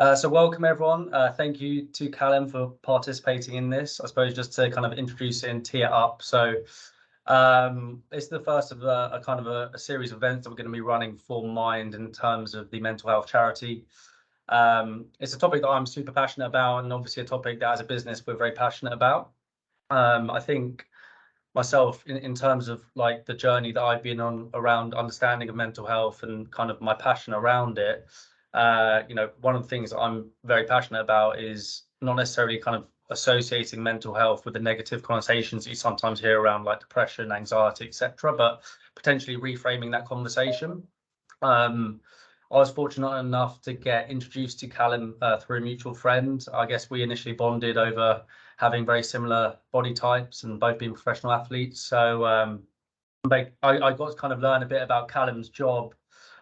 So welcome everyone. Thank you to Calum for participating in this. I suppose just to kind of introduce it and tee it up. So it's the first of a kind of a series of events that we're going to be running for Mind in terms of the mental health charity. It's a topic that I'm super passionate about, and obviously a topic that as a business we're very passionate about. I think myself in terms of like the journey that I've been on around understanding of mental health and kind of my passion around it, one of the things that I'm very passionate about is not necessarily kind of associating mental health with the negative connotations that you sometimes hear around like depression, anxiety, etc., but potentially reframing that conversation. I was fortunate enough to get introduced to Calum through a mutual friend. I guess we initially bonded over having very similar body types and both being professional athletes. So I got to kind of learn a bit about Calum's job,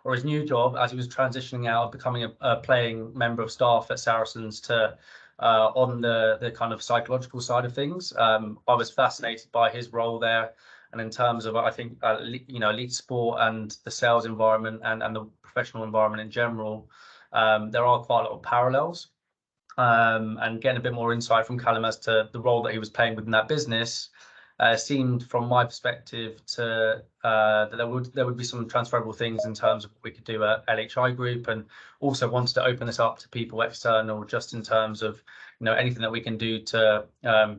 or his new job, as he was transitioning out of becoming a playing member of staff at Saracens to on the kind of psychological side of things. I was fascinated by his role there. And in terms of, I think, elite sport and the sales environment and the professional environment in general, there are quite a lot of parallels. And getting a bit more insight from Calum as to the role that he was playing within that business seemed, from my perspective, to that there would be some transferable things in terms of what we could do at LHI Group, and also wanted to open this up to people external, just in terms of anything that we can do to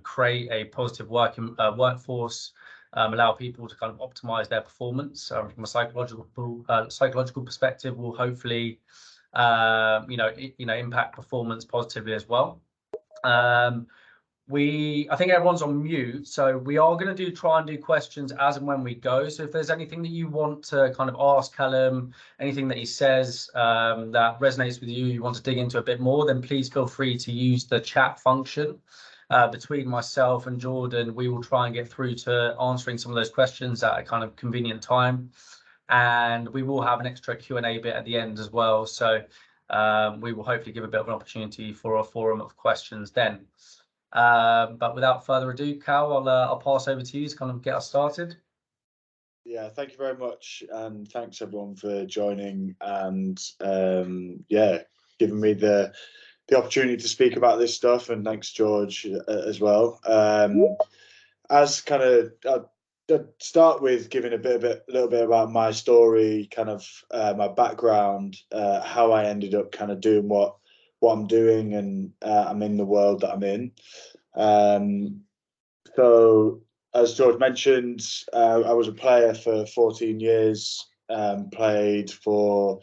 create a positive workforce. Allow people to kind of optimize their performance from a psychological perspective will hopefully impact performance positively as well. I think everyone's on mute, so we are going to try and do questions as and when we go. So if there's anything that you want to kind of ask Calum, anything that he says that resonates with you, you want to dig into a bit more, then please feel free to use the chat function. Between myself and Jordan, we will try and get through to answering some of those questions at a kind of convenient time. And we will have an extra Q&A bit at the end as well. So we will hopefully give a bit of an opportunity for a forum of questions then. But without further ado, Cal, I'll pass over to you to kind of get us started. Yeah, thank you very much. And thanks everyone for joining and giving me the opportunity to speak about this stuff, and thanks George as well. As kind of I'd start with giving a little bit about my story, kind of my background, how I ended up kind of doing what I'm doing, and I'm in the world that I'm in. So as George mentioned, I was a player for 14 years, played for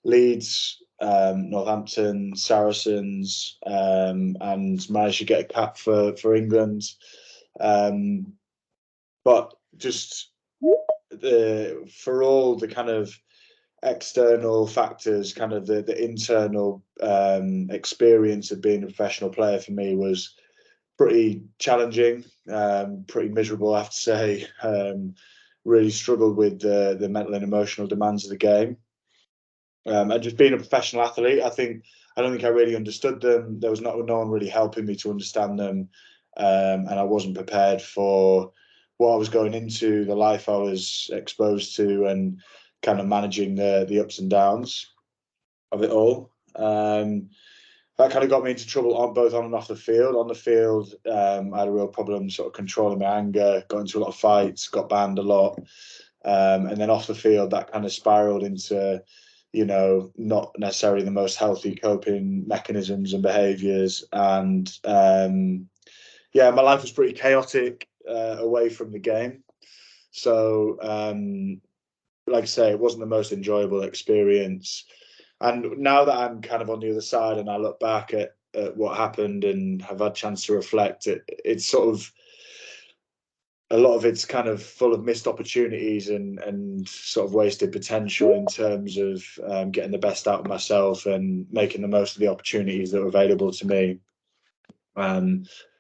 Leeds, Northampton, Saracens, and managed to get a cap for England. But just for all the kind of external factors, kind of the internal experience of being a professional player for me was pretty challenging, pretty miserable, I have to say. Really struggled with the mental and emotional demands of the game. And just being a professional athlete, I don't think I really understood them. There was no one really helping me to understand them, and I wasn't prepared for what I was going into, the life I was exposed to, and kind of managing the ups and downs of it all. That kind of got me into trouble both on and off the field. On the field, I had a real problem sort of controlling my anger, got into a lot of fights, got banned a lot. And then off the field, that kind of spiraled into, not necessarily the most healthy coping mechanisms and behaviours. And my life was pretty chaotic away from the game. So, like I say, it wasn't the most enjoyable experience. And now that I'm kind of on the other side and I look back at what happened and have had a chance to reflect, it's sort of, a lot of it's kind of full of missed opportunities and sort of wasted potential in terms of getting the best out of myself and making the most of the opportunities that were available to me.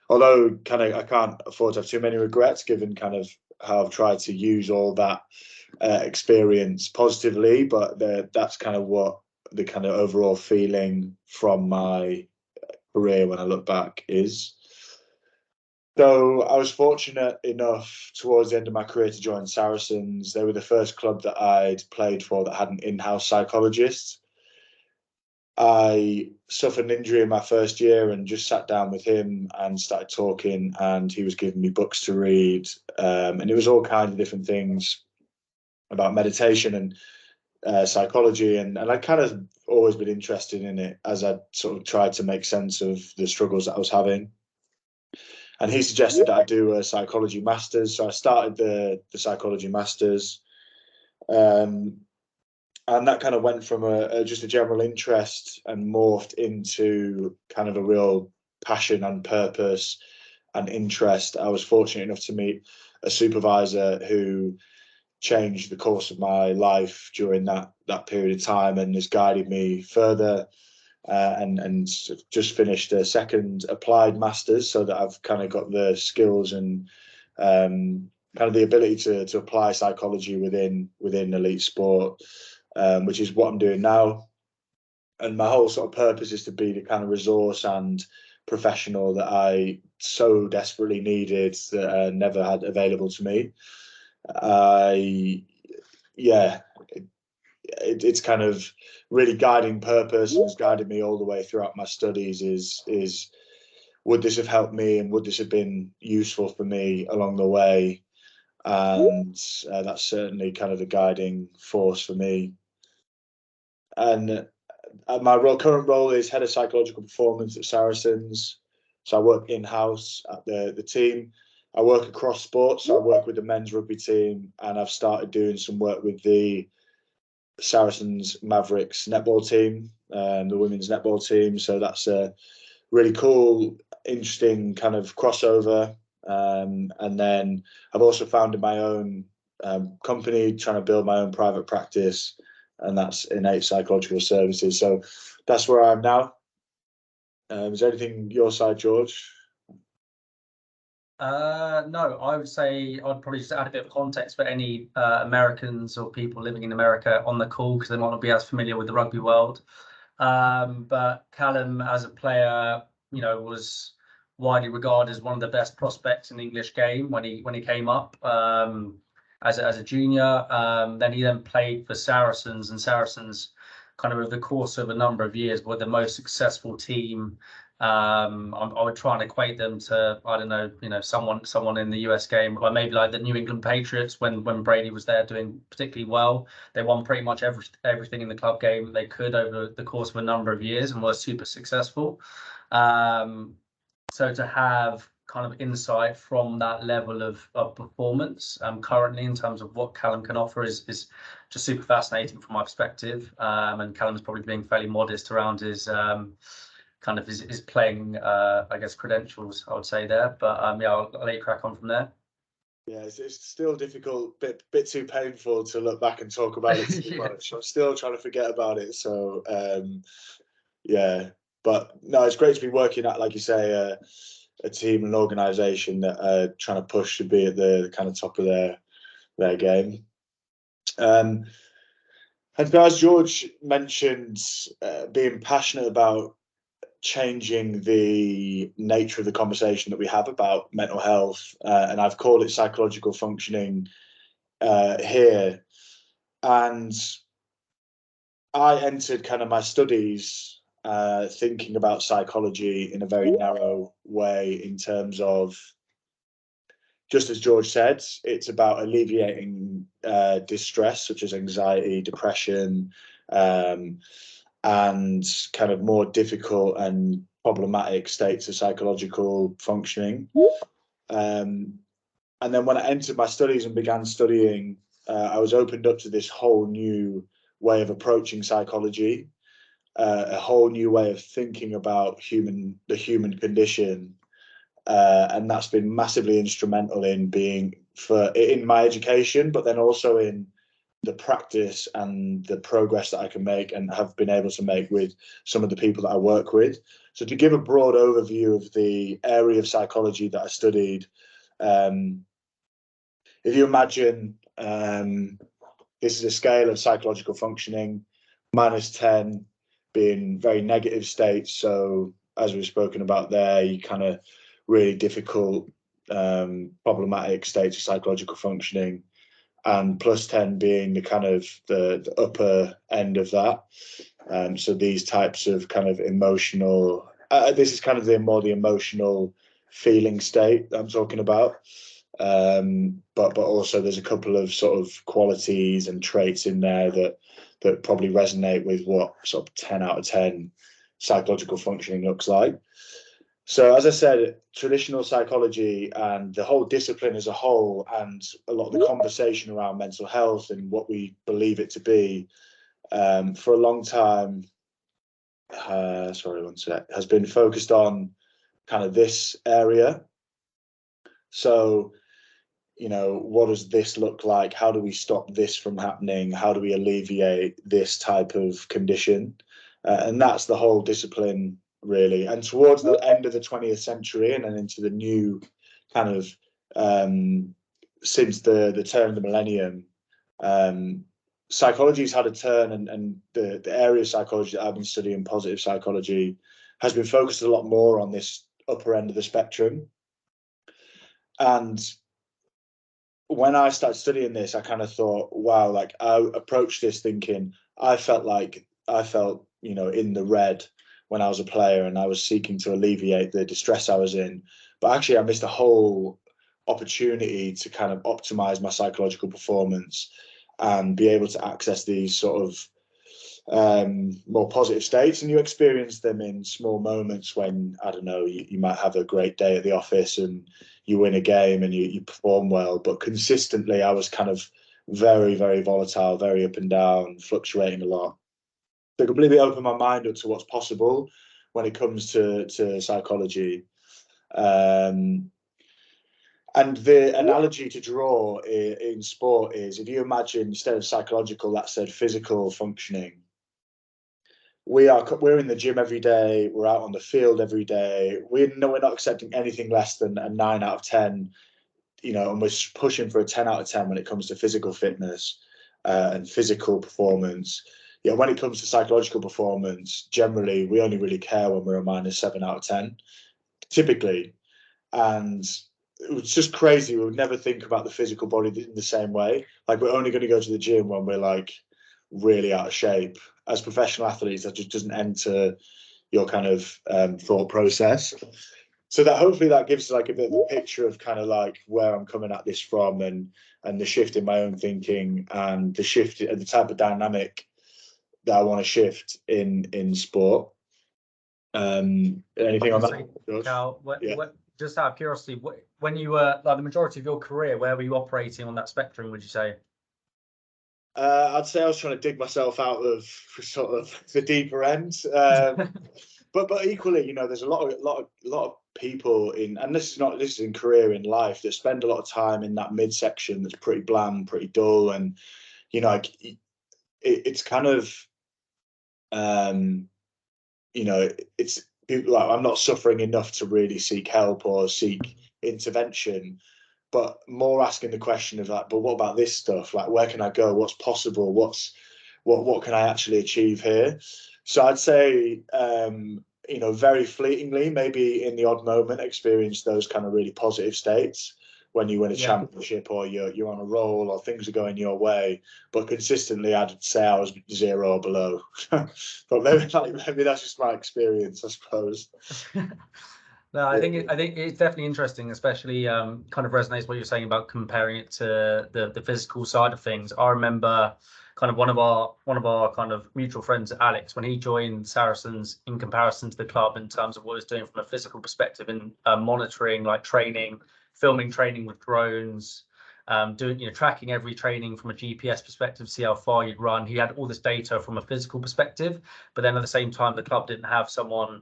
Although kind of I can't afford to have too many regrets, given kind of how I've tried to use all that experience positively, but that's kind of what the kind of overall feeling from my career when I look back is. So I was fortunate enough towards the end of my career to join Saracens. They were the first club that I'd played for that had an in-house psychologist. I suffered an injury in my first year and just sat down with him and started talking, and he was giving me books to read, and it was all kinds of different things about meditation and psychology, and I kind of always been interested in it as I sort of tried to make sense of the struggles that I was having. And he suggested that I do a psychology masters, so I started the psychology masters, and that kind of went from just a general interest and morphed into kind of a real passion and purpose and interest. I was fortunate enough to meet a supervisor who changed the course of my life during that period of time and has guided me further, and just finished a second applied masters, so that I've kind of got the skills and kind of the ability to apply psychology within elite sport, which is what I'm doing now. And my whole sort of purpose is to be the kind of resource and professional that I so desperately needed that I never had available to me. Yeah, it's kind of really guiding purpose, and has guided me all the way throughout my studies. Is would this have helped me, and would this have been useful for me along the way? And that's certainly kind of the guiding force for me. And my current role is head of psychological performance at Saracens. So I work in-house at the team. I work across sports. So I work with the men's rugby team, and I've started doing some work with the Saracens Mavericks netball team, the women's netball team. So that's a really cool, interesting kind of crossover. And then I've also founded my own company, trying to build my own private practice, and that's Innate Psychological Services. So that's where I am now. Is there anything your side, George? No, I would say I'd probably just add a bit of context for any Americans or people living in America on the call, because they might not be as familiar with the rugby world. But Calum, as a player, was widely regarded as one of the best prospects in the English game when he came up as a junior. Then he played for Saracens, and Saracens, kind of over the course of a number of years, were the most successful team. I would try and equate them to, I don't know, someone in the US game, or maybe like the New England Patriots when Brady was there doing particularly well. They won pretty much everything in the club game they could over the course of a number of years and were super successful. So to have kind of insight from that level of performance currently in terms of what Calum can offer is just super fascinating from my perspective. And Calum's probably being fairly modest around his kind of his playing, I guess, credentials, I would say there. But yeah, I'll let you crack on from there. Yeah, it's still difficult, bit too painful to look back and talk about it too much. I'm still trying to forget about it. So yeah, but no, it's great to be working at, like you say, a team and organisation that are trying to push to be at the kind of top of their game. And as George mentioned, being passionate about changing the nature of the conversation that we have about mental health, and I've called it psychological functioning here. And I entered kind of my studies thinking about psychology in a very narrow way, in terms of, just as George said, it's about alleviating distress, such as anxiety, depression, and kind of more difficult and problematic states of psychological functioning. And then when I entered my studies and began studying, I was opened up to this whole new way of approaching psychology, a whole new way of thinking about the human condition. And that's been massively instrumental in my education, but then also in the practice and the progress that I can make and have been able to make with some of the people that I work with. So to give a broad overview of the area of psychology that I studied, if you imagine this is a scale of psychological functioning, -10 being very negative states. So as we've spoken about there, you kind of really difficult, problematic states of psychological functioning. and +10 being the kind of the upper end of that. So these types of kind of emotional, this is kind of the emotional feeling state that I'm talking about. But also there's a couple of sort of qualities and traits in there that probably resonate with what sort of 10 out of 10 psychological functioning looks like. So as I said, traditional psychology and the whole discipline as a whole, and a lot of the conversation around mental health and what we believe it to be, for a long time, has been focused on kind of this area. So, you know, what does this look like? How do we stop this from happening? How do we alleviate this type of condition? And that's the whole discipline, really. And towards the end of the 20th century and then into the new kind of since the turn of the millennium, psychology's had a turn, and the area of psychology that I've been studying, positive psychology, has been focused a lot more on this upper end of the spectrum. And when I started studying this, I kind of thought, wow, like I approached this thinking I felt, you know, in the red when I was a player, and I was seeking to alleviate the distress I was in. But actually, I missed a whole opportunity to kind of optimize my psychological performance and be able to access these sort of more positive states. And you experience them in small moments when, I don't know, you might have a great day at the office and you win a game and you perform well. But consistently, I was kind of very, very volatile, very up and down, fluctuating a lot. So it completely opened my mind up to what's possible when it comes to psychology. And the analogy to draw in sport is, if you imagine, instead of psychological, that said physical functioning, we're in the gym every day, we're out on the field every day. We know we're not accepting anything less than a 9 out of 10, you know, and we're pushing for a 10 out of 10 when it comes to physical fitness and physical performance. Yeah, when it comes to psychological performance, generally we only really care when we're a -7 out of 10, typically. And it was just crazy. We would never think about the physical body in the same way. Like, we're only going to go to the gym when we're like really out of shape. As professional athletes, that just doesn't enter your kind of thought process. So that hopefully that gives like a bit of a picture of kind of like where I'm coming at this from, and the shift in my own thinking, and the shift and the type of dynamic that I want to shift in sport. Anything on that, George? Cal, Yeah. just out of curiosity, when you were like the majority of your career, where were you operating on that spectrum, would you say? I'd say I was trying to dig myself out of sort of the deeper end. But equally, you know, there's a lot of people in, and this is in career, in life, that spend a lot of time in that midsection that's pretty bland, pretty dull, and you know, like, it's kind of, you know, it's people like, I'm not suffering enough to really seek help or seek intervention, but more asking the question of like, but what about this stuff? Like, where can I go? What's possible? What can I actually achieve here? So I'd say, you know, very fleetingly, maybe in the odd moment, experience those kind of really positive states when you win a championship, or you're on a roll, or things are going your way. But consistently, I'd say I was 0 or below. But maybe that's just my experience, I suppose. No, I think it's definitely interesting, especially kind of resonates what you're saying about comparing it to the physical side of things. I remember kind of one of our kind of mutual friends, Alex, when he joined Saracens, in comparison to the club in terms of what it's doing from a physical perspective, in monitoring, like training, filming training with drones, doing, you know, tracking every training from a GPS perspective, see how far you'd run. He had all this data from a physical perspective, but then at the same time, the club didn't have someone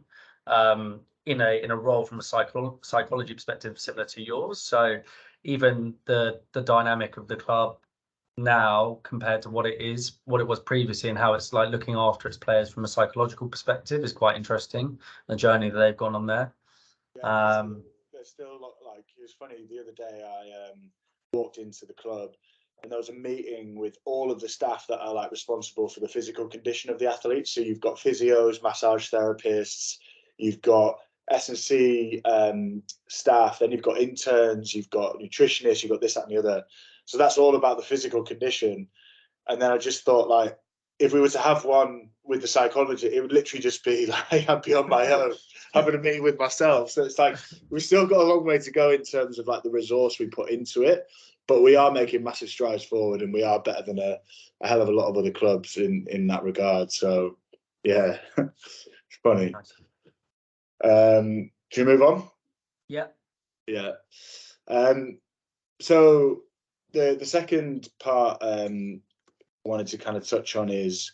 in a role from a psychology perspective similar to yours. So even the dynamic of the club now compared to what it was previously, and how it's like looking after its players from a psychological perspective, is quite interesting, the journey that they've gone on there. Yeah, there's still like, it was funny, the other day I walked into the club and there was a meeting with all of the staff that are like responsible for the physical condition of the athletes. So you've got physios, massage therapists, you've got S&C staff, then you've got interns, you've got nutritionists, you've got this, that, and the other. So that's all about the physical condition. And then I just thought, like, if we were to have one with the psychology, it would literally just be like I'd be on my own, having a meeting with myself. So it's like we've still got a long way to go in terms of like the resource we put into it, but we are making massive strides forward, and we are better than a hell of a lot of other clubs in that regard. So yeah, it's funny. Nice. Can you move on? Yeah. Yeah. So the second part I wanted to kind of touch on is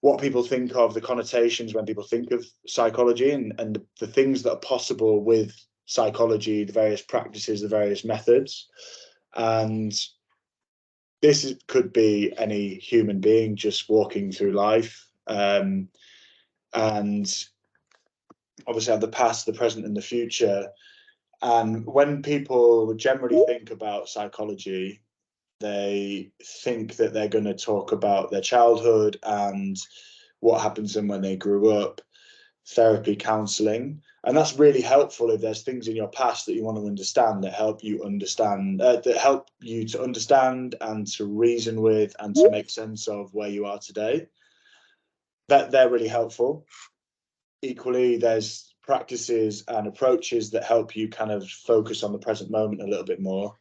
what people think of, the connotations when people think of psychology, and the things that are possible with psychology, the various practices, the various methods. And this could be any human being just walking through life. And obviously have the past, the present, and the future. And when people generally think about psychology, they think that they're going to talk about their childhood and what happens to them when they grew up, therapy, counselling. And that's really helpful if there's things in your past that you want to understand that help you understand, that help you to understand and to reason with and to make sense of where you are today. That they're really helpful. Equally, there's practices and approaches that help you kind of focus on the present moment a little bit more,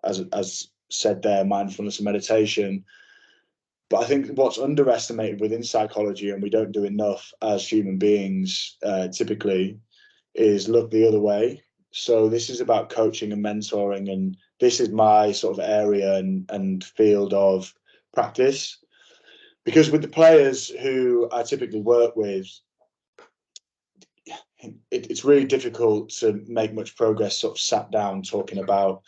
as said there, mindfulness and meditation. But I think what's underestimated within psychology, and we don't do enough as human beings typically, is look the other way. So this is about coaching and mentoring, and this is my sort of area and field of practice. Because with the players who I typically work with, it's really difficult to make much progress sort of sat down talking about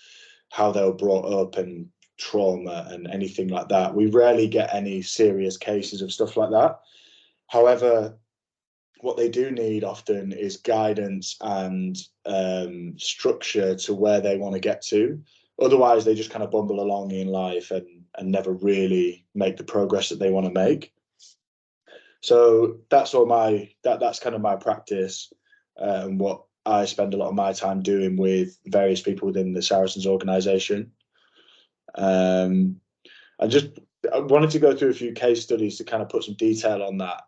how they were brought up and trauma and anything like that. We rarely get any serious cases of stuff like that. However, what they do need often is guidance and structure to where they want to get to. Otherwise, they just kind of bumble along in life and never really make the progress that they want to make. So that's all that's kind of my practice, and what I spend a lot of my time doing with various people within the Saracens organisation. I wanted to go through a few case studies to kind of put some detail on that,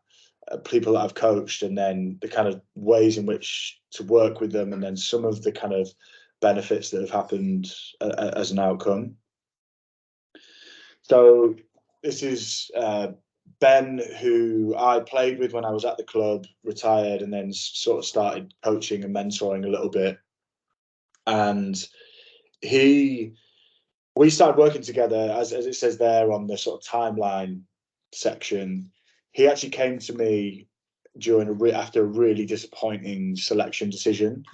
people that I've coached, and then the kind of ways in which to work with them, and then some of the kind of benefits that have happened as an outcome. So this is Ben, who I played with when I was at the club, retired, and then sort of started coaching and mentoring a little bit. And we started working together, as it says there on the sort of timeline section. He actually came to me after a really disappointing selection decision.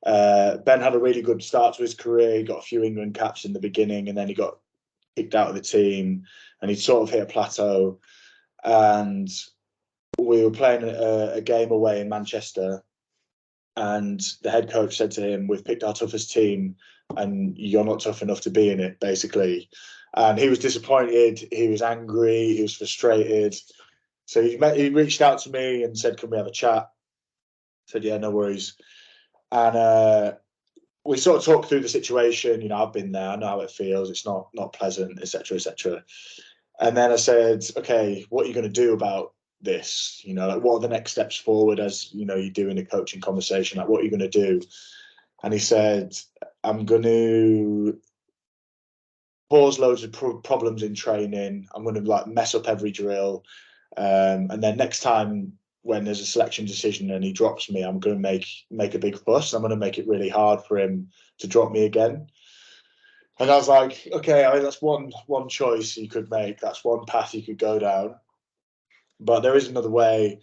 Ben had a really good start to his career. He got a few England caps in the beginning, and then he got kicked out of the team, and he sort of hit a plateau. And we were playing a game away in Manchester, and the head coach said to him, "We've picked our toughest team, and you're not tough enough to be in it," basically. And he was disappointed, he was angry, he was frustrated. So he reached out to me and said, "Can we have a chat?" I said, "Yeah, no worries." And we sort of talked through the situation. You know, I've been there, I know how it feels, it's not pleasant, etc., etc. And then I said, "Okay, what are you going to do about this? You know, like, what are the next steps forward, as you know, you do in a coaching conversation? Like, what are you going to do?" And he said, "I'm going to cause loads of problems in training. I'm going to like mess up every drill. And then next time when there's a selection decision and he drops me, I'm going to make a big fuss. I'm going to make it really hard for him to drop me again." And I was like, okay, I mean, that's one choice you could make. That's one path you could go down. But there is another way.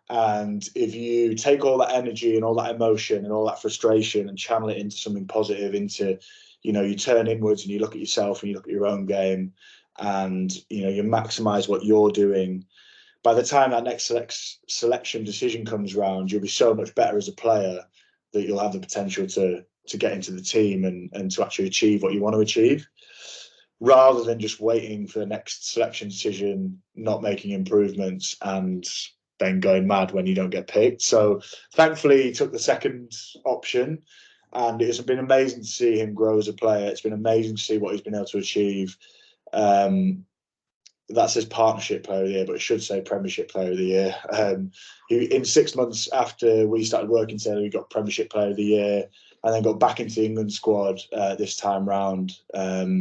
And if you take all that energy and all that emotion and all that frustration and channel it into something positive, into, you know, you turn inwards and you look at yourself and you look at your own game, and, you know, you maximize what you're doing, by the time that next selection decision comes around, you'll be so much better as a player that you'll have the potential to get into the team and to actually achieve what you want to achieve, rather than just waiting for the next selection decision, not making improvements, and then going mad when you don't get picked. So thankfully he took the second option, And it's been amazing to see him grow as a player. It's been amazing to see what he's been able to achieve. That says Partnership Player of the Year, but it should say Premiership Player of the Year. In 6 months after we started working together, we got Premiership Player of the Year, and then got back into the England squad this time round,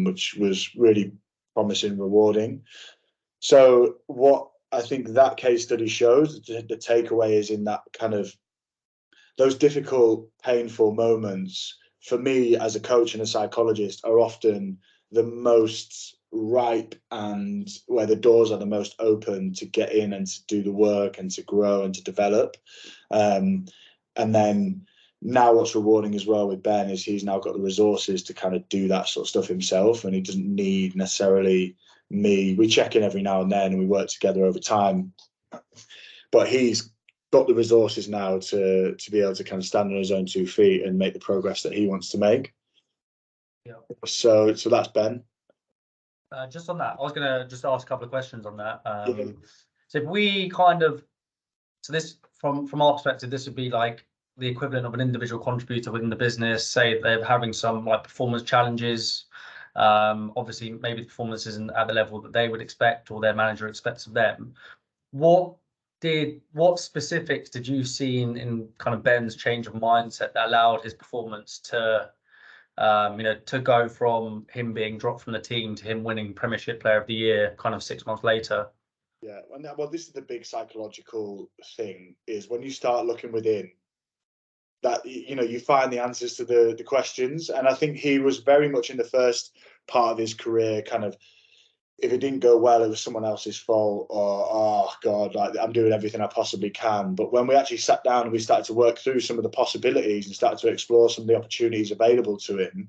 which was really promising, rewarding. So what I think that case study shows, the takeaway is in that kind of those difficult, painful moments, for me as a coach and a psychologist, are often the most ripe and where the doors are the most open to get in and to do the work and to grow and to develop. And then now what's rewarding as well with Ben is he's now got the resources to kind of do that sort of stuff himself, and he doesn't need necessarily me. We check in every now and then and we work together over time, but he's got the resources now to be able to kind of stand on his own 2 feet and make the progress that he wants to make. Yeah. So that's Ben. Just on that, I was going to just ask a couple of questions on that. So if we kind of, so this from our perspective, this would be like the equivalent of an individual contributor within the business. Say they're having some like performance challenges. Obviously, maybe the performance isn't at the level that they would expect or their manager expects of them. What specifics did you see in kind of Ben's change of mindset that allowed his performance to to go from him being dropped from the team to him winning Premiership Player of the Year kind of 6 months later? Yeah, well, this is the big psychological thing, is when you start looking within, that you find the answers to the questions. And I think he was very much in the first part of his career kind of, if it didn't go well, it was someone else's fault, or, oh God, like I'm doing everything I possibly can. But when we actually sat down and we started to work through some of the possibilities and started to explore some of the opportunities available to him,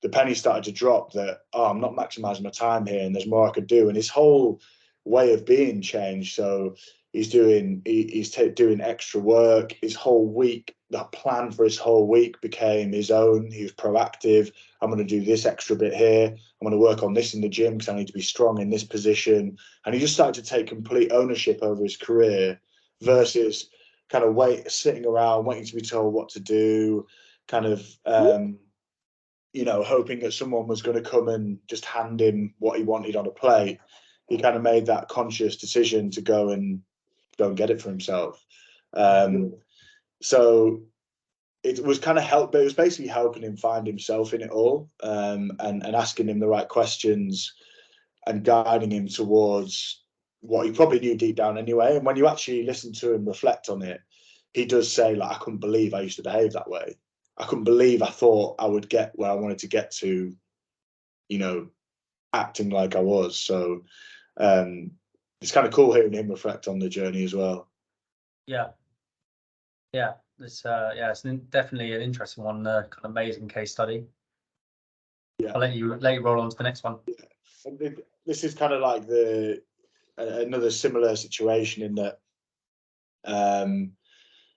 the penny started to drop that, oh, I'm not maximizing my time here and there's more I could do. And his whole way of being changed. So he's doing extra work. His whole week, the plan for his whole week became his own. He was proactive. I'm going to do this extra bit here. I'm going to work on this in the gym because I need to be strong in this position. And he just started to take complete ownership over his career versus kind of sitting around waiting to be told what to do, kind of hoping that someone was going to come and just hand him what he wanted on a plate. He kind of made that conscious decision to go and get it for himself. So it was kind of but it was basically helping him find himself in it all, and asking him the right questions and guiding him towards what he probably knew deep down anyway. And when you actually listen to him reflect on it, he does say, like, I couldn't believe I used to behave that way. I couldn't believe I thought I would get where I wanted to get to, acting like I was. So it's kind of cool hearing him reflect on the journey as well. Yeah. It's definitely an interesting one. Kind of amazing case study. Yeah. I'll let you roll on to the next one. Yeah. This is kind of like another similar situation in that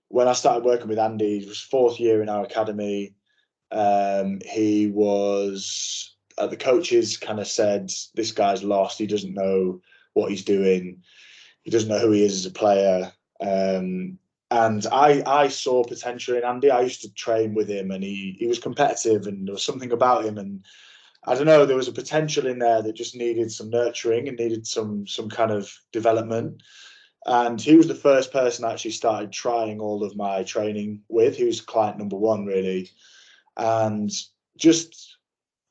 when I started working with Andy, it was 4th year in our academy. He was the coaches kind of said, this guy's lost. He doesn't know what he's doing. He doesn't know who he is as a player. And I saw potential in Andy. I used to train with him, and he was competitive, and there was something about him. And I don't know, there was a potential in there that just needed some nurturing and needed some kind of development. And he was the first person I actually started trying all of my training with. He was client number 1, really. And just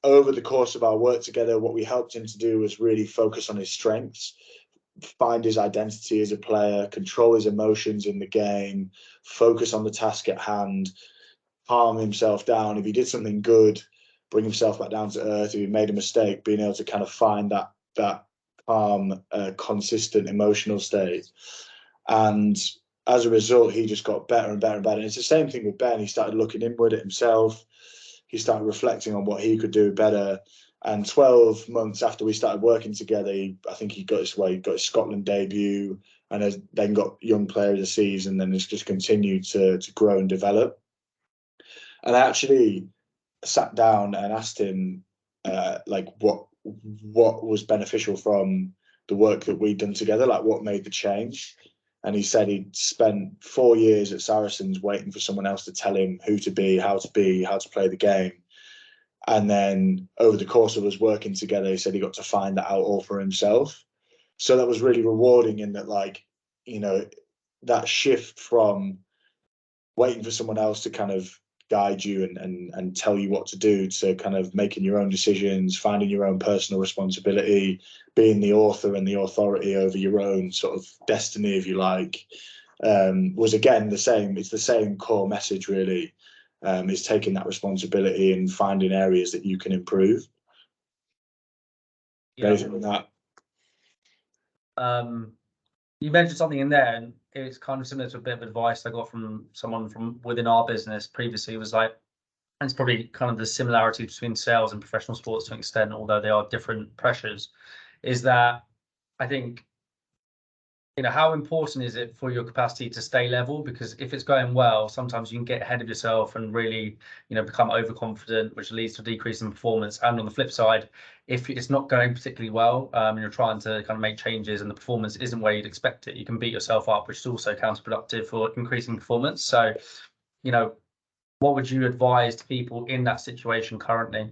over the course of our work together, what we helped him to do was really focus on his strengths, find his identity as a player, control his emotions in the game, focus on the task at hand, calm himself down. If he did something good, bring himself back down to earth. If he made a mistake, being able to kind of find that calm, consistent emotional state. And as a result, he just got better and better and better. And it's the same thing with Ben. He started looking inward at himself. He started reflecting on what he could do better. And 12 months after we started working together, I think he got his Scotland debut, and has then got Young Player of the Season, and has just continued to grow and develop. And I actually sat down and asked him what was beneficial from the work that we'd done together, like what made the change. And he said he'd spent 4 years at Saracens waiting for someone else to tell him who to be, how to play the game. And then over the course of us working together, he said he got to find that out all for himself. So that was really rewarding in that, like, you know, that shift from waiting for someone else to kind of guide you and tell you what to do, to kind of making your own decisions, finding your own personal responsibility, being the author and the authority over your own sort of destiny, if you like, was again the same. It's the same core message, really. Is taking that responsibility and finding areas that you can improve. Yeah. Anything on that? You mentioned something in there, and it's kind of similar to a bit of advice I got from someone from within our business previously. It was like, and it's probably kind of the similarity between sales and professional sports to an extent, although they are different pressures, is that I think, you know, how important is it for your capacity to stay level? Because if it's going well, sometimes you can get ahead of yourself and really, you know, become overconfident, which leads to a decrease in performance. And on the flip side, if it's not going particularly well, and you're trying to kind of make changes and the performance isn't where you'd expect it, you can beat yourself up, which is also counterproductive for increasing performance. So, you know, what would you advise to people in that situation currently?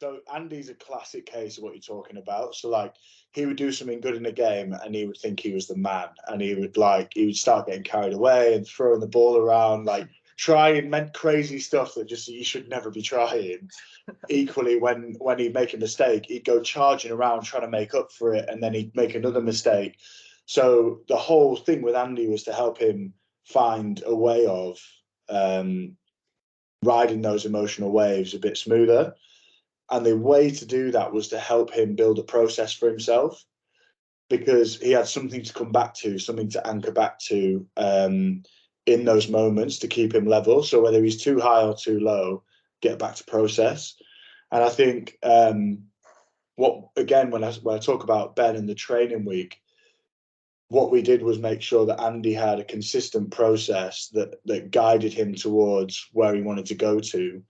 So Andy's a classic case of what you're talking about. So like, he would do something good in a game and he would think he was the man, and he would start getting carried away and throwing the ball around, like trying crazy stuff that just you should never be trying. Equally, when he'd make a mistake, he'd go charging around trying to make up for it, and then he'd make another mistake. So the whole thing with Andy was to help him find a way of riding those emotional waves a bit smoother. And the way to do that was to help him build a process for himself, because he had something to come back to, something to anchor back to in those moments to keep him level. So whether he's too high or too low, get back to process. And I think when I talk about Ben and the training week, what we did was make sure that Andy had a consistent process that guided him towards where he wanted to go to.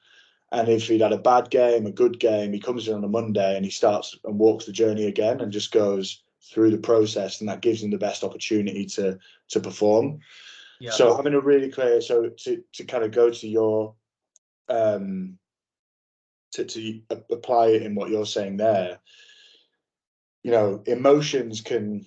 And if he'd had a bad game, a good game, he comes in on a Monday and he starts and walks the journey again and just goes through the process, and that gives him the best opportunity to perform. Yeah. So having a really clear, so to kind of go to your to apply it in what you're saying there, you know, emotions can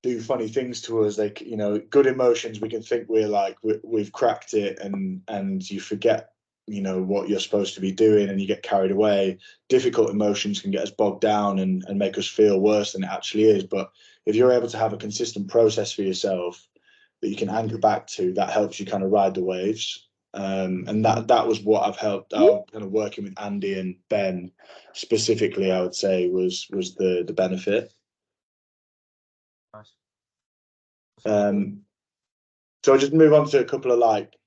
do funny things to us. They, you know, good emotions, we can think we're like we've cracked it, and you forget, you know, what you're supposed to be doing and you get carried away. Difficult emotions can get us bogged down and make us feel worse than it actually is. But if you're able to have a consistent process for yourself that you can anchor back to, that helps you kind of ride the waves. And that was what I've helped out kind of working with Andy and Ben specifically, I would say was the benefit. Nice. So I'll just move on to a couple of like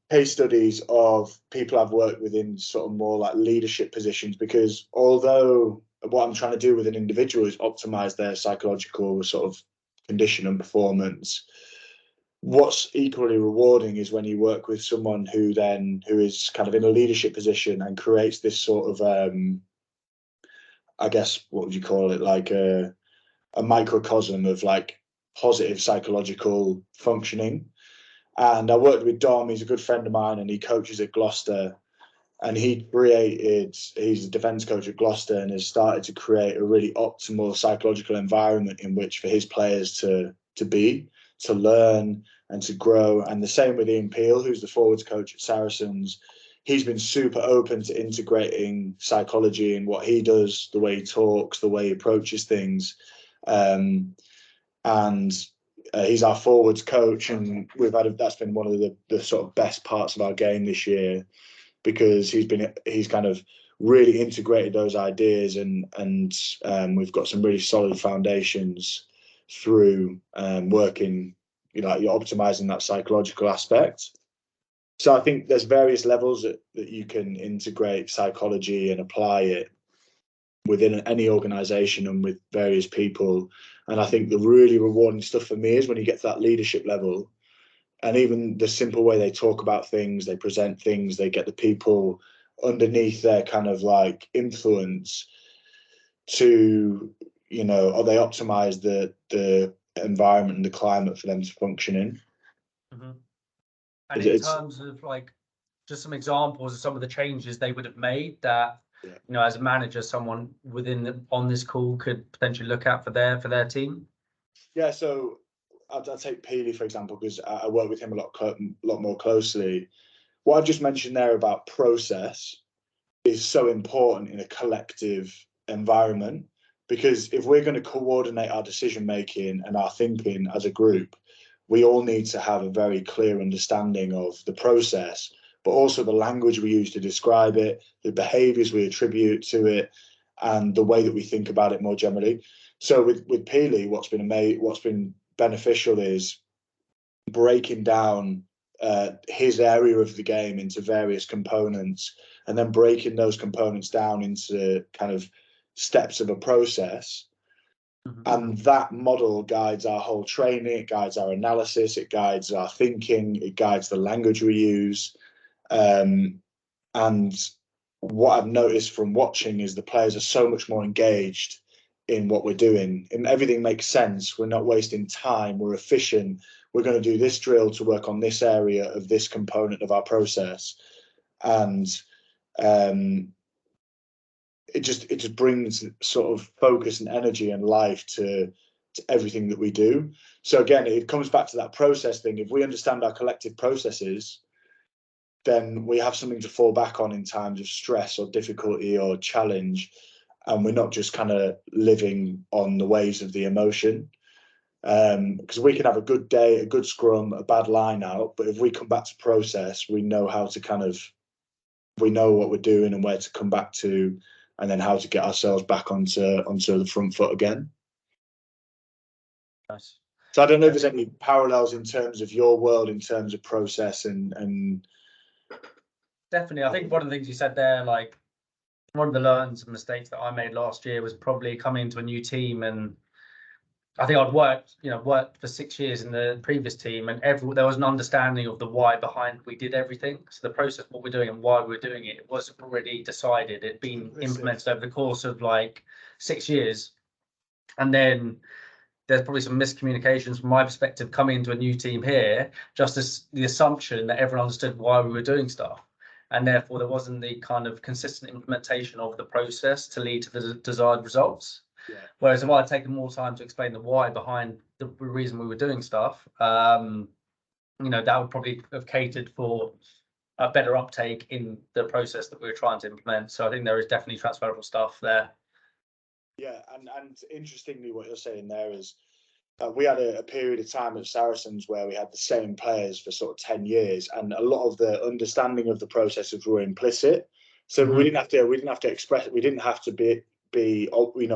case studies of people I've worked with in sort of more like leadership positions, because although what I'm trying to do with an individual is optimize their psychological sort of condition and performance, what's equally rewarding is when you work with someone who is kind of in a leadership position and creates this sort of I guess, what would you call it, like a microcosm of like positive psychological functioning. And I worked with Dom. He's a good friend of mine, and he coaches at Gloucester. And he's a defence coach at Gloucester, and has started to create a really optimal psychological environment in which for his players to learn and to grow. And the same with Ian Peel, who's the forwards coach at Saracens. He's been super open to integrating psychology in what he does, the way he talks, the way he approaches things. He's our forwards coach, and that's been one of the sort of best parts of our game this year, because he's kind of really integrated those ideas, and we've got some really solid foundations through working, you know, you're optimizing that psychological aspect. So I think there's various levels that you can integrate psychology and apply it within any organization and with various people. And I think the really rewarding stuff for me is when you get to that leadership level, and even the simple way they talk about things, they present things, they get the people underneath their kind of like influence to, you know, or they optimize the environment and the climate for them to function in. Mm-hmm. And in It's terms of like just some examples of some of the changes they would have made that, yeah. you know, as a manager, someone on this call could potentially look at for their team. Yeah, so I'll take Peely for example, because I work with him a lot more closely. What I've just mentioned there about process is so important in a collective environment, because if we're going to coordinate our decision making and our thinking as a group, we all need to have a very clear understanding of the process, but also the language we use to describe it, the behaviors we attribute to it, and the way that we think about it more generally. So with Peely, what's been beneficial is breaking down his area of the game into various components, and then breaking those components down into kind of steps of a process. Mm-hmm. And that model guides our whole training, it guides our analysis, it guides our thinking, it guides the language we use. And what I've noticed from watching is the players are so much more engaged in what we're doing, and everything makes sense. We're not wasting time, we're efficient. We're going to do this drill to work on this area of this component of our process. And it just brings sort of focus and energy and life to everything that we do. So again, it comes back to that process thing. If we understand our collective processes, then we have something to fall back on in times of stress or difficulty or challenge, and we're not just kind of living on the waves of the emotion. Because we can have a good day, a good scrum, a bad line out, but if we come back to process, we know how to we know what we're doing and where to come back to, and then how to get ourselves back onto the front foot again. Nice. So I don't know if there's any parallels in terms of your world, in terms of process and definitely. I think one of the things you said there, like one of the learns and mistakes that I made last year was probably coming into a new team, and I think I'd worked for 6 years in the previous team, and there was an understanding of the why behind we did everything. So the process, what we're doing and why we're doing it, was already decided. It'd been implemented over the course of like 6 years. And then there's probably some miscommunications from my perspective coming into a new team here, just as the assumption that everyone understood why we were doing stuff. And therefore there wasn't the kind of consistent implementation of the process to lead to the desired results. Yeah. Whereas if I'd taken more time to explain the why behind the reason we were doing stuff, that would probably have catered for a better uptake in the process that we were trying to implement. So I think there is definitely transferable stuff there. Yeah, and interestingly, what you're saying there is we had a period of time at Saracens where we had the same players for sort of 10 years, and a lot of the understanding of the processes were implicit. So we didn't have to express it. We didn't have to we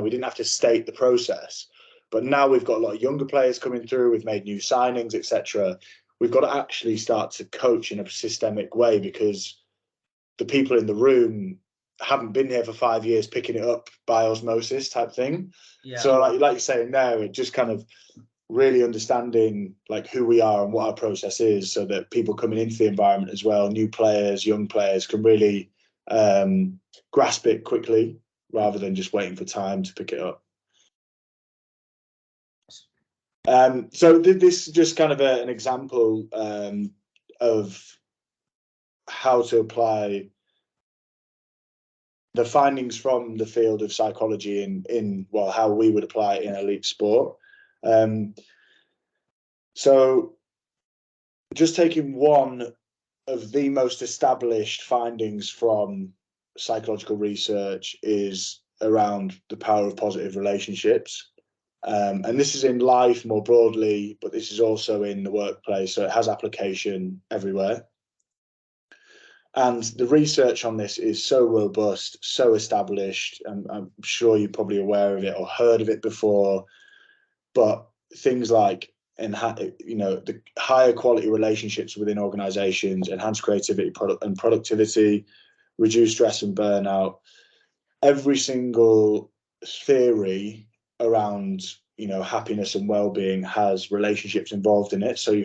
didn't have to state the process. But now we've got a lot of younger players coming through. We've made new signings, etc. We've got to actually start to coach in a systemic way, because the people in the room haven't been here for 5 years picking it up by osmosis type thing. Yeah. So like you're saying there, it just kind of really understanding like who we are and what our process is, so that people coming into the environment as well, new players, young players, can really grasp it quickly rather than just waiting for time to pick it up. So this is just kind of an example of how to apply the findings from the field of psychology in how we would apply it in elite sport. So just taking one of the most established findings from psychological research is around the power of positive relationships. And this is in life more broadly, but this is also in the workplace, so it has application everywhere. And the research on this is so robust, so established, and I'm sure you're probably aware of it or heard of it before. But things like, the higher quality relationships within organizations, enhance creativity and productivity, reduce stress and burnout. Every single theory around happiness and well-being has relationships involved in it. So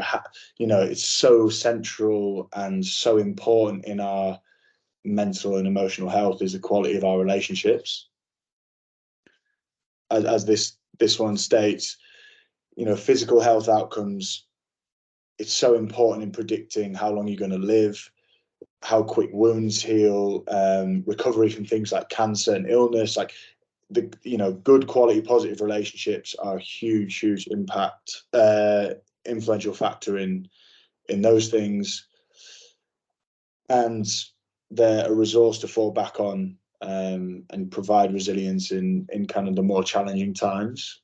it's so central and so important in our mental and emotional health is the quality of our relationships. As this one states, physical health outcomes. It's so important in predicting how long you're going to live, how quick wounds heal, recovery from things like cancer and illness. Like good quality positive relationships are a huge impact, influential factor in those things, and they're a resource to fall back on, and provide resilience in kind of the more challenging times.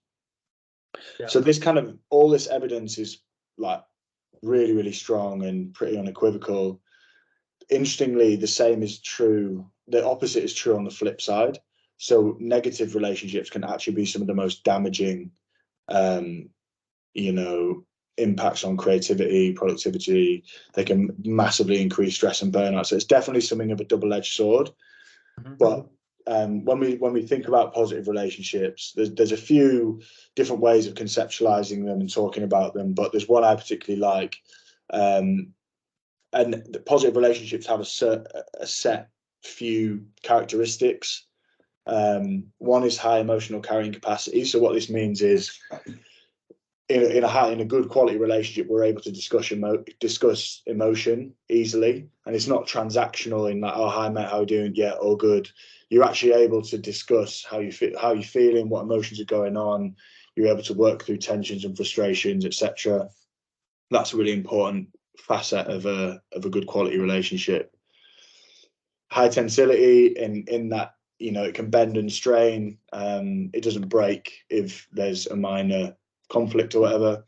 Yeah. So all this evidence is like really strong and pretty unequivocal. Interestingly, the opposite is true on the flip side. So negative relationships can actually be some of the most damaging, impacts on creativity, productivity. They can massively increase stress and burnout. So it's definitely something of a double-edged sword. Mm-hmm. But when we think about positive relationships, there's a few different ways of conceptualizing them and talking about them. But there's one I particularly like, and the positive relationships have a set few characteristics. One is high emotional carrying capacity. So what this means is, in a good quality relationship, we're able to discuss emotion easily, and it's not transactional in like, oh hi mate, how are you doing? Yeah, all good. You're actually able to discuss how you're feeling, what emotions are going on. You're able to work through tensions and frustrations, etc. That's a really important facet of a good quality relationship. High tensility in that, it can bend and strain. It doesn't break if there's a minor conflict or whatever.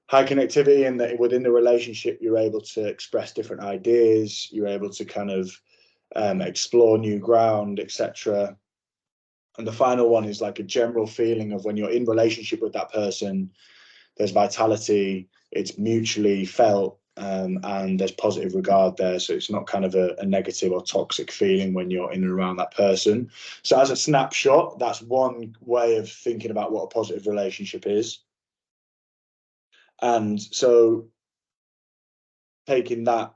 High connectivity in that within the relationship, you're able to express different ideas. You're able to kind of explore new ground, etc. And the final one is like a general feeling of when you're in relationship with that person, there's vitality, it's mutually felt, and there's positive regard there. So it's not kind of a negative or toxic feeling when you're in and around that person. So as a snapshot, that's one way of thinking about what a positive relationship is. And so taking that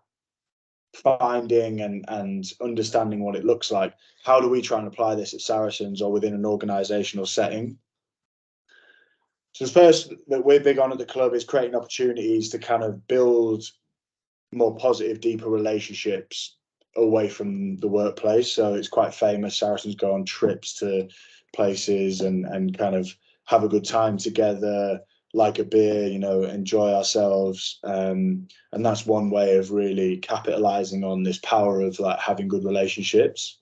finding and understanding what it looks like, how do we try and apply this at Saracens or within an organizational setting? So the first that we're big on at the club is creating opportunities to kind of build more positive, deeper relationships away from the workplace. So it's quite famous. Saracens go on trips to places and kind of have a good time together, like a beer, enjoy ourselves. And that's one way of really capitalizing on this power of like having good relationships.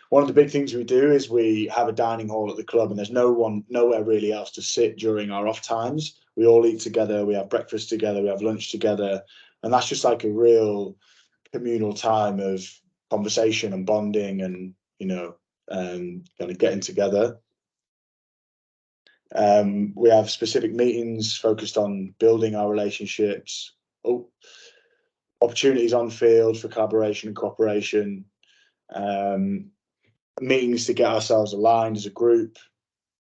One of the big things we do is we have a dining hall at the club, and there's nowhere really else to sit during our off times. We all eat together, we have breakfast together, we have lunch together, and that's just like a real communal time of conversation and bonding and, kind of getting together. We have specific meetings focused on building our relationships, opportunities on field for collaboration and cooperation, meetings to get ourselves aligned as a group,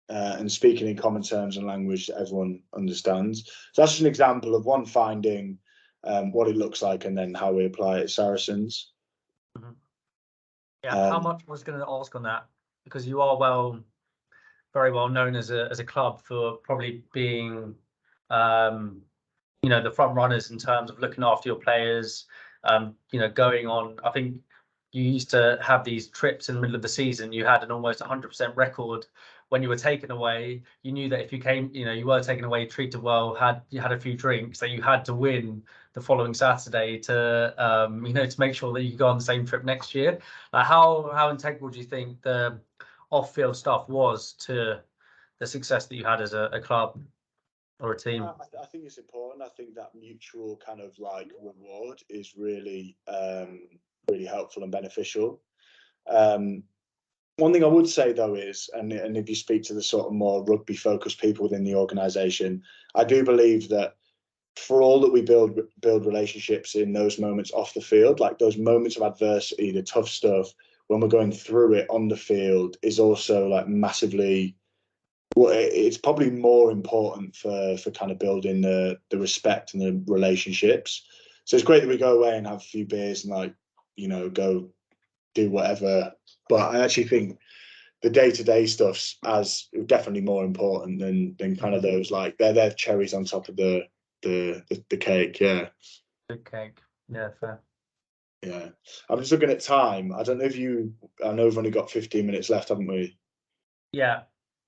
and speaking in common terms and language that everyone understands. So that's just an example of one finding, what it looks like, and then how we apply it at Saracens. Mm-hmm. Yeah, how much I was going to ask on that, because you are very well known as a club for probably being, the front runners in terms of looking after your players. Going on, I think you used to have these trips in the middle of the season. You had an almost 100% record when you were taken away. You knew that if you came, you were taken away, treated well, you had a few drinks, that you had to win the following Saturday to, to make sure that you go on the same trip next year. How integral do you think the off-field stuff was to the success that you had as a club or a team? I think it's important. I think that mutual kind of like reward is really, really helpful and beneficial. One thing I would say though is, and if you speak to the sort of more rugby focused people within the organisation, I do believe that for all that we build relationships in those moments off the field, like those moments of adversity, the tough stuff, when we're going through it on the field, is also like massively, well, it's probably more important for kind of building the respect and the relationships. So it's great that we go away and have a few beers and like, go do whatever. But I actually think the day-to-day stuff's as definitely more important than kind of those, like they're cherries on top of the cake. Yeah. Good cake. Yeah, fair. Yeah. I'm just looking at time. I don't know if I know we've only got 15 minutes left, haven't we? Yeah.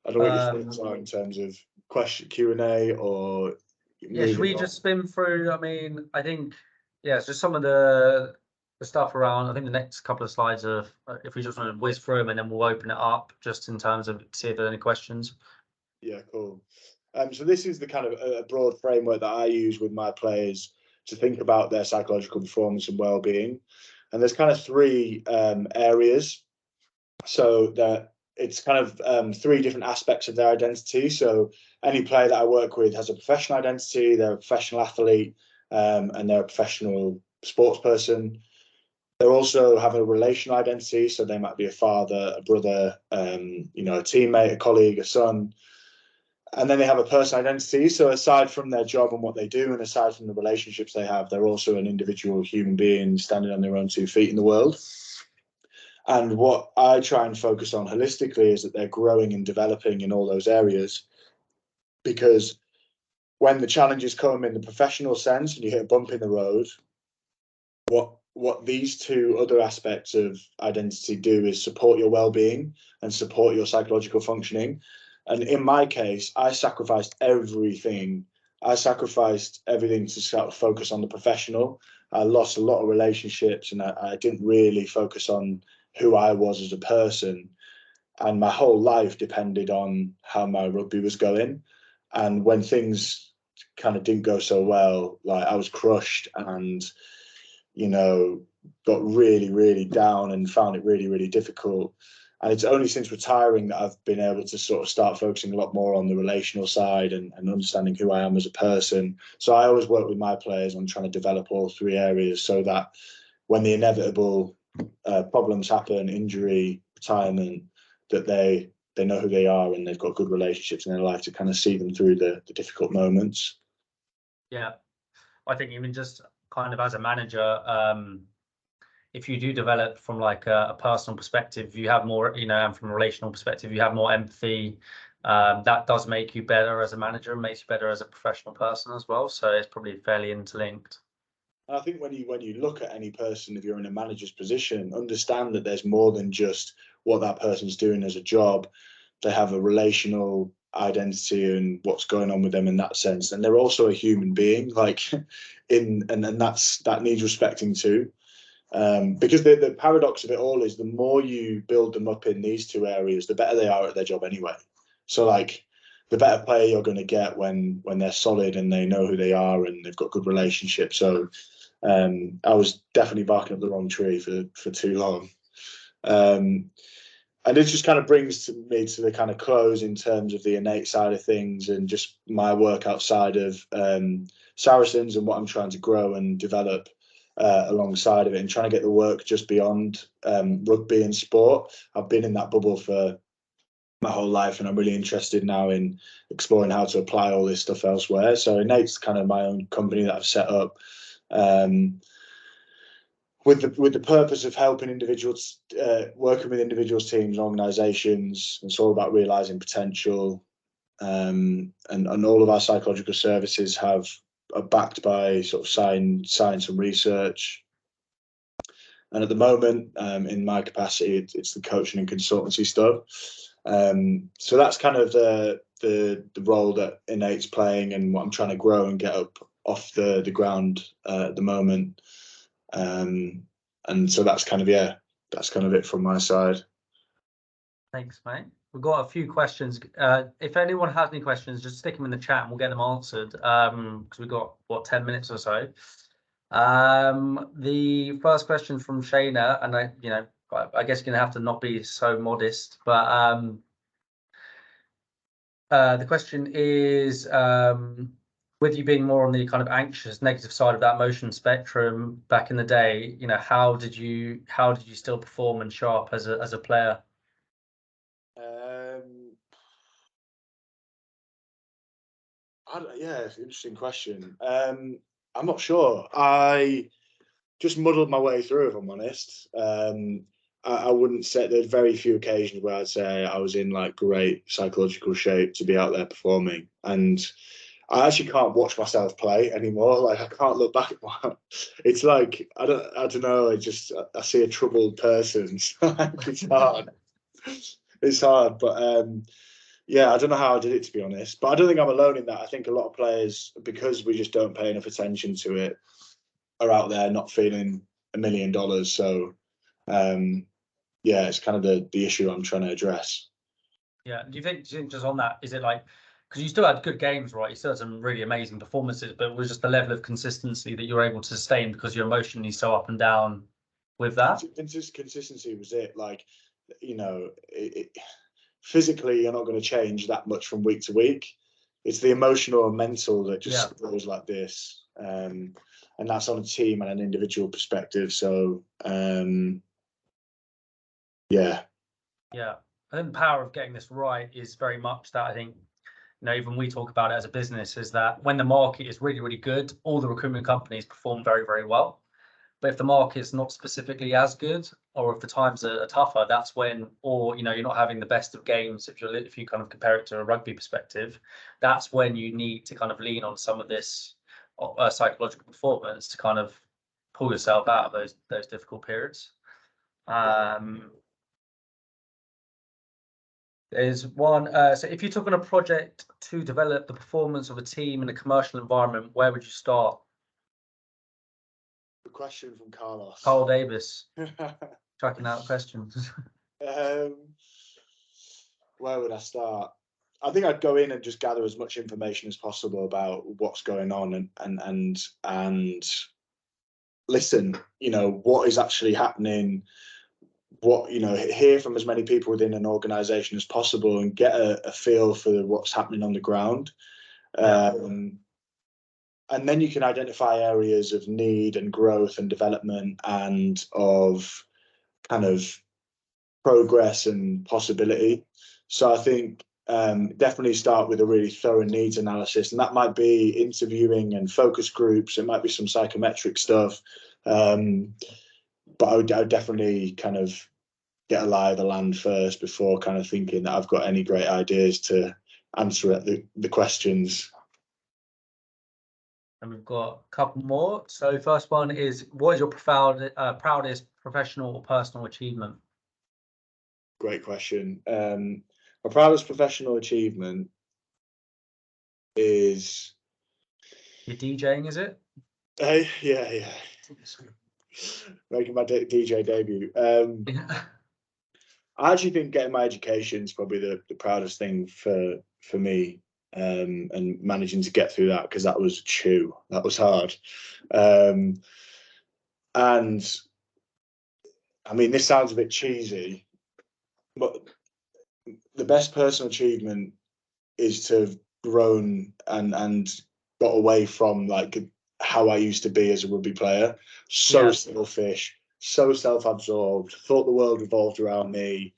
I don't know what your thoughts are in terms of question Q&A or Yeah, should we just spin through? I mean, I think, yeah, it's just some of the stuff around. I think the next couple of slides of, if we just want to whiz through them, and then we'll open it up just in terms of see if there are any questions. Yeah, cool. So this is the kind of a broad framework that I use with my players to think about their psychological performance and well-being. And there's kind of three areas. So that it's kind of three different aspects of their identity. So any player that I work with has a professional identity, they're a professional athlete, and they're a professional sports person. They also have a relational identity. So they might be a father, a brother, a teammate, a colleague, a son. And then they have a personal identity. So aside from their job and what they do, and aside from the relationships they have, they're also an individual human being standing on their own 2 feet in the world. And what I try and focus on holistically is that they're growing and developing in all those areas. Because when the challenges come in the professional sense and you hit a bump in the road, what these two other aspects of identity do is support your well-being and support your psychological functioning. And in my case, I sacrificed everything. I sacrificed everything to sort of focus on the professional. I lost a lot of relationships, and I didn't really focus on who I was as a person. And my whole life depended on how my rugby was going. And when things kind of didn't go so well, like I was crushed and, got really, really down and found it really, really difficult. And it's only since retiring that I've been able to sort of start focusing a lot more on the relational side and understanding who I am as a person. So I always work with my players on trying to develop all three areas so that when the inevitable problems happen, injury, retirement, that they know who they are and they've got good relationships in their life to kind of see them through the difficult moments. Yeah, I think even just kind of as a manager, if you do develop from like a personal perspective, you have more, and from a relational perspective, you have more empathy. That does make you better as a manager and makes you better as a professional person as well. So it's probably fairly interlinked. I think when you look at any person, if you're in a manager's position, understand that there's more than just what that person's doing as a job. They have a relational identity and what's going on with them in that sense, and they're also a human being, like and that needs respecting too. Because the paradox of it all is the more you build them up in these two areas, the better they are at their job anyway. So like the better player you're going to get when they're solid and they know who they are and they've got good relationships. So I was definitely barking up the wrong tree for too long. And it just kind of brings me to the kind of close in terms of the innate side of things and just my work outside of Saracens and what I'm trying to grow and develop alongside of it, and trying to get the work just beyond rugby and sport. I've been in that bubble for my whole life, and I'm really interested now in exploring how to apply all this stuff elsewhere. So Innate's kind of my own company that I've set up. With the purpose of helping individuals, working with individuals, teams, organisations. It's all about realising potential, and all of our psychological services are backed by sort of science and research. And at the moment, in my capacity, it's the coaching and consultancy stuff. So that's kind of the role that Innate's playing and what I'm trying to grow and get up off the ground at the moment. And so that's kind of it from my side. Thanks, mate. We've got a few questions. If anyone has any questions, just stick them in the chat and we'll get them answered. Because we've got 10 minutes or so. The first question from Shayna, and I guess you're gonna have to not be so modest, but the question is, with you being more on the kind of anxious, negative side of that emotion spectrum back in the day, how did you still perform and show up as a player? Yeah, it's an interesting question. I'm not sure. I just muddled my way through, if I'm honest. I wouldn't say there's very few occasions where I'd say I was in like great psychological shape to be out there performing. And I actually can't watch myself play anymore. Like I can't look back at my. It's like I don't know. I see a troubled person. It's hard. It's hard, but yeah, I don't know how I did it, to be honest. But I don't think I'm alone in that. I think a lot of players, because we just don't pay enough attention to it, are out there not feeling $1 million. So yeah, it's kind of the issue I'm trying to address. Yeah. Do you think just on that, is it like, because you still had good games, right? You still had some really amazing performances, but it was just the level of consistency that you're able to sustain because you're emotionally so up and down with that? Consistency was it. Like, you know, physically, you're not going to change that much from week to week. It's the emotional and mental that just goes like this. And that's on a team and an individual perspective. So, yeah. Yeah. I think the power of getting this right is very much that I think, even we talk about it as a business, is that when the market is really, really good, all the recruitment companies perform very, very well. But if the market's not specifically as good, or if the times are tougher, that's when, or you're not having the best of games. If you kind of compare it to a rugby perspective, that's when you need to kind of lean on some of this psychological performance to kind of pull yourself out of those difficult periods. There's one. So if you took on a project to develop the performance of a team in a commercial environment, where would you start? Good question from Carlos. Carl Davis, tracking out questions. Where would I start? I think I'd go in and just gather as much information as possible about what's going on and listen. What is actually happening. What hear from as many people within an organization as possible and get a feel for what's happening on the ground. And then you can identify areas of need and growth and development and of kind of progress and possibility. So I think definitely start with a really thorough needs analysis, and that might be interviewing and focus groups. It might be some psychometric stuff, but I would definitely kind of get a lie of the land first before kind of thinking that I've got any great ideas to answer the questions. And we've got a couple more. So first one is, what is your proudest professional or personal achievement? Great question. My proudest professional achievement is... Your DJing, is it? Yeah. Making my DJ debut. I actually think getting my education is probably the proudest thing for me, and managing to get through that, because that was that was hard. And I mean, this sounds a bit cheesy, but the best personal achievement is to have grown and got away from like how I used to be as a rugby player. Selfish, so self-absorbed, thought the world revolved around me.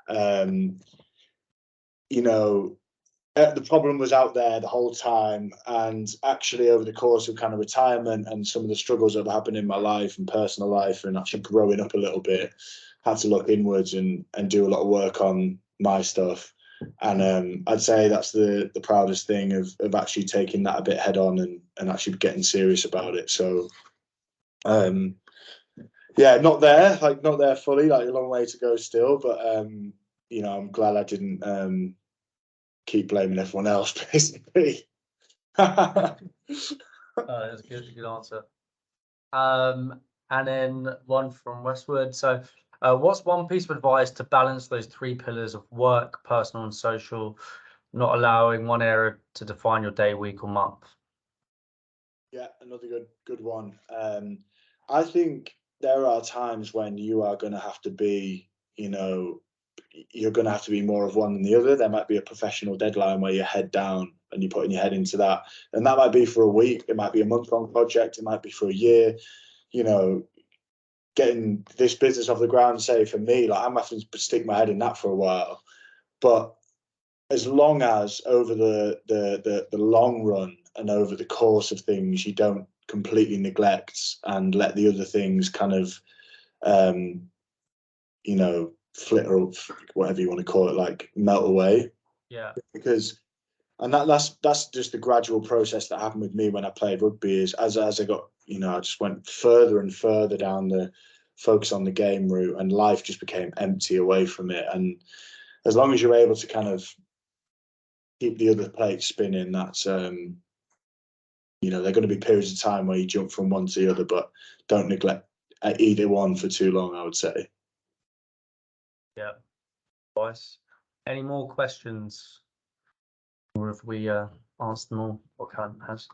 The problem was out there the whole time, and actually over the course of kind of retirement and some of the struggles that have happened in my life and personal life and actually growing up a little bit, had to look inwards and do a lot of work on my stuff. And I'd say that's the proudest thing of actually taking that a bit head on and actually getting serious about it. So yeah, not there fully, like a long way to go still, but I'm glad I didn't keep blaming everyone else, basically. That's a good answer. And then one from Westwood. So what's one piece of advice to balance those three pillars of work, personal and social, not allowing one area to define your day, week or month? Yeah, another good one. I think there are times when you are going to have to be, you're going to have to be more of one than the other. There might be a professional deadline where you're head down and you're putting your head into that. And that might be for a week. It might be a month-long project. It might be for a year. Getting this business off the ground, say for me, like I'm having to stick my head in that for a while. But as long as over the long run and over the course of things, you don't completely neglect and let the other things kind of you know, flitter or whatever you want to call it, like melt away. Yeah. Because and that's just the gradual process that happened with me when I played rugby. Is as I got, you know, I just went further and further down the focus on the game route, and life just became empty away from it. And as long as you're able to kind of keep the other plate spinning, that's you know, there are going to be periods of time where you jump from one to the other, but don't neglect either one for too long, I would say. Yeah. Boys, any more questions? Or have we answered them all, or Callum has?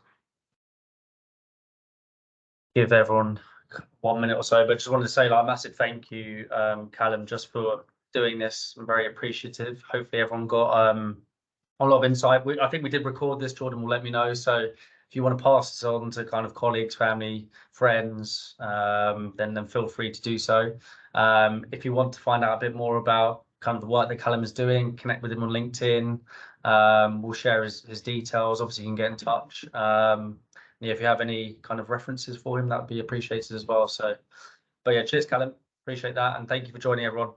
Give everyone 1 minute or so, but just wanted to say like a massive thank you, Callum, just for doing this. I'm very appreciative. Hopefully everyone got a lot of insight. I think we did record this. Jordan will let me know. So if you want to pass this on to kind of colleagues, family, friends, then feel free to do so. If you want to find out a bit more about kind of the work that Calum is doing, connect with him on LinkedIn. We'll share his details. Obviously, you can get in touch. Yeah, if you have any kind of references for him, that would be appreciated as well. So, but yeah, cheers, Calum. Appreciate that. And thank you for joining, everyone.